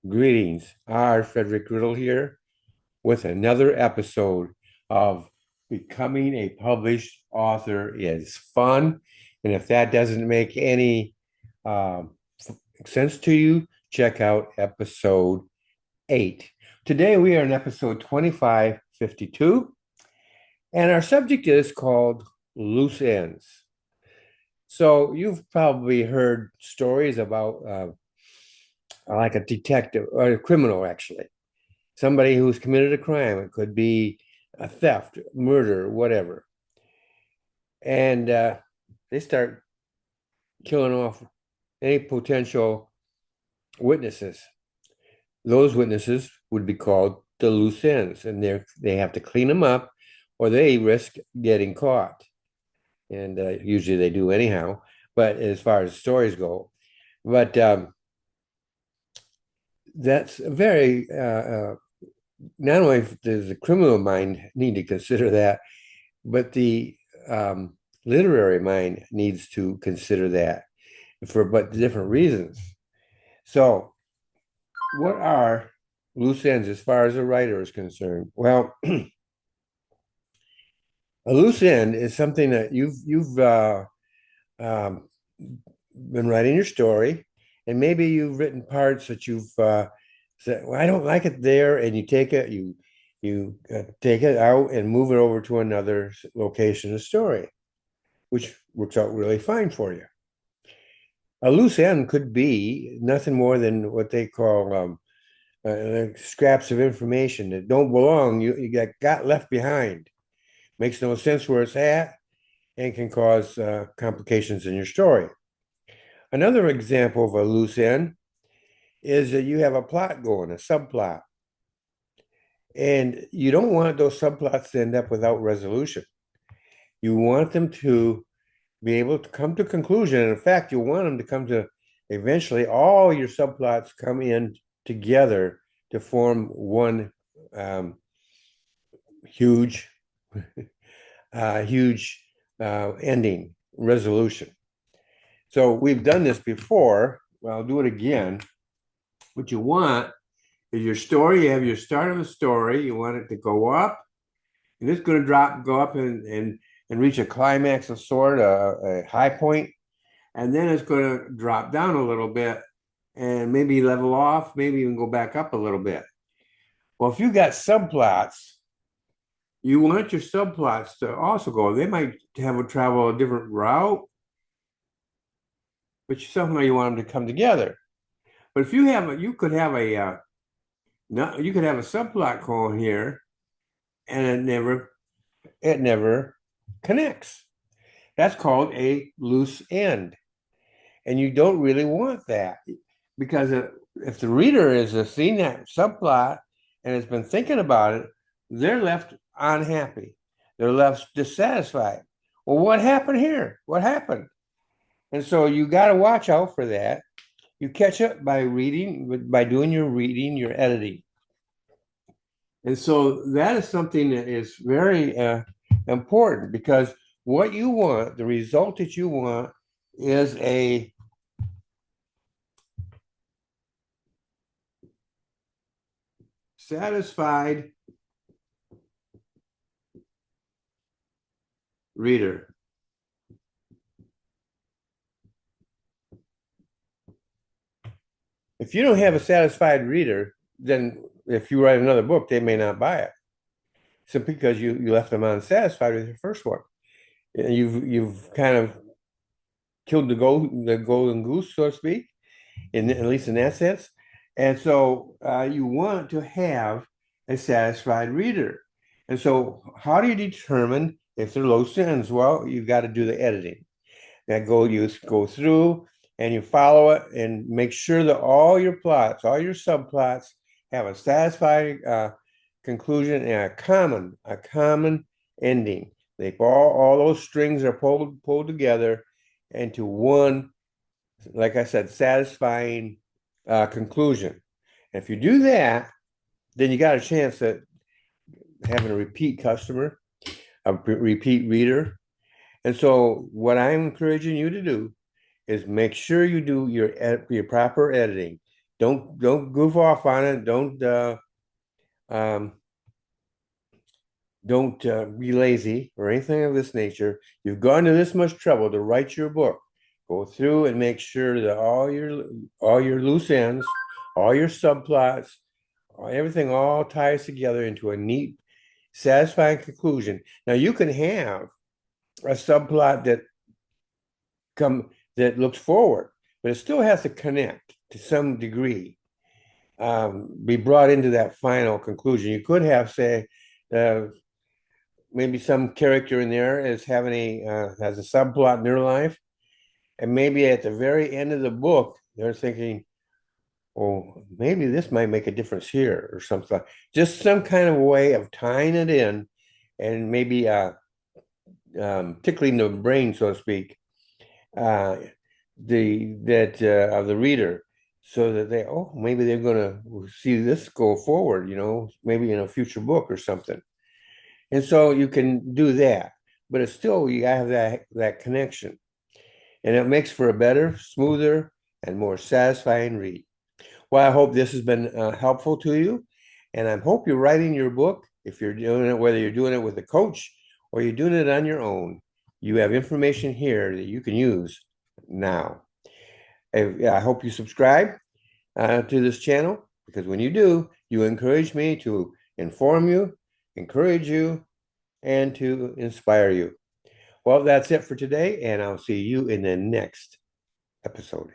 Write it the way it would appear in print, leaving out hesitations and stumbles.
Greetings. R. Frederick Riddle here with another episode of Becoming a Published Author is Fun. And if that doesn't make any um, sense to you, check out episode 8. Today we are in episode 2552, and our subject is called Loose Ends. So you've probably heard stories about like a detective or a criminal, actually, somebody who's committed a crime. It could be a theft, murder, whatever. And they start killing off any potential witnesses. Those witnesses would be called the loose ends, and they have to clean them up, or they risk getting caught. And usually they do anyhow. But as far as stories go, but that's very not only does the criminal mind need to consider that, but the literary mind needs to consider that for but different reasons. So, what are loose ends as far as a writer is concerned? Well, a loose end is something that you've um, been writing your story, and maybe you've written parts that you've said, "Well, I don't like it there," and you take it out and move it over to another location of the story, which works out really fine for you. A loose end could be nothing more than what they call scraps of information that don't belong. You got left behind. Makes no sense where it's at and can cause complications in your story. Another example of a loose end is that you have a plot going, a subplot, and you don't want those subplots to end up without resolution. You want them to be able to come to conclusion. And in fact, you want them to come to eventually all your subplots come in together to form one huge, huge ending resolution. So we've done this before. Well, I'll do it again. What you want is your story. You have your start of the story. You want it to go up, and it's going to go up and reach a climax of sort, a high point, and then it's going to drop down a little bit and maybe level off, maybe even go back up a little bit. Well, if you got subplots, you want your subplots to also go. They might have a travel a different route, but somehow you want them to come together. But if you could have a you could have a subplot going here, and it never connects. That's called a loose end. And you don't really want that because if the reader has seen that subplot and has been thinking about it, they're left unhappy. They're left dissatisfied. Well, what happened here? What happened? And so you got to watch out for that. You catch up by doing your reading, your editing. And so that is something that is very important because what you want, the result that you want, is a satisfied reader. If you don't have a satisfied reader, then if you write another book, they may not buy it simply because you left them unsatisfied with your first one. And you've kind of killed the golden goose, so to speak, at least in that sense. And so you want to have a satisfied reader. And so how do you determine if they're low ends? Well, you've got to do the editing. You go through and you follow it and make sure that all your plots, all your subplots have a satisfying conclusion and a common ending. They all those strings are pulled together into one, like I said, satisfying conclusion. And if you do that, then you got a chance at having a repeat customer, a repeat reader. And so, what I'm encouraging you to do is make sure you do your proper editing. Don't goof off on it. Um, don't be lazy or anything of this nature. You've gone to this much trouble to write your book. Go through and make sure that all your loose ends, all your subplots, everything all ties together into a neat, satisfying conclusion. Now you can have a subplot that looks forward, but it still has to connect to some degree, be brought into that final conclusion. You could have, say, uh, maybe some character in there is having has a subplot in their life, and maybe at the very end of the book, they're thinking, "Oh, maybe this might make a difference here," or something. Just some kind of way of tying it in, and maybe tickling the brain, so to speak, uh, the that of the reader, so that maybe they're going to see this go forward, maybe in a future book or something. And so you can do that, but it's still you have that connection, and it makes for a better, smoother, and more satisfying read. Well, I hope this has been helpful to you, and I hope you're writing your book. If you're doing it, whether you're doing it with a coach or you're doing it on your own, you have information here that you can use now. I hope you subscribe to this channel, because when you do, you encourage me to inform you, encourage you, and to inspire you. Well, that's it for today, and I'll see you in the next episode.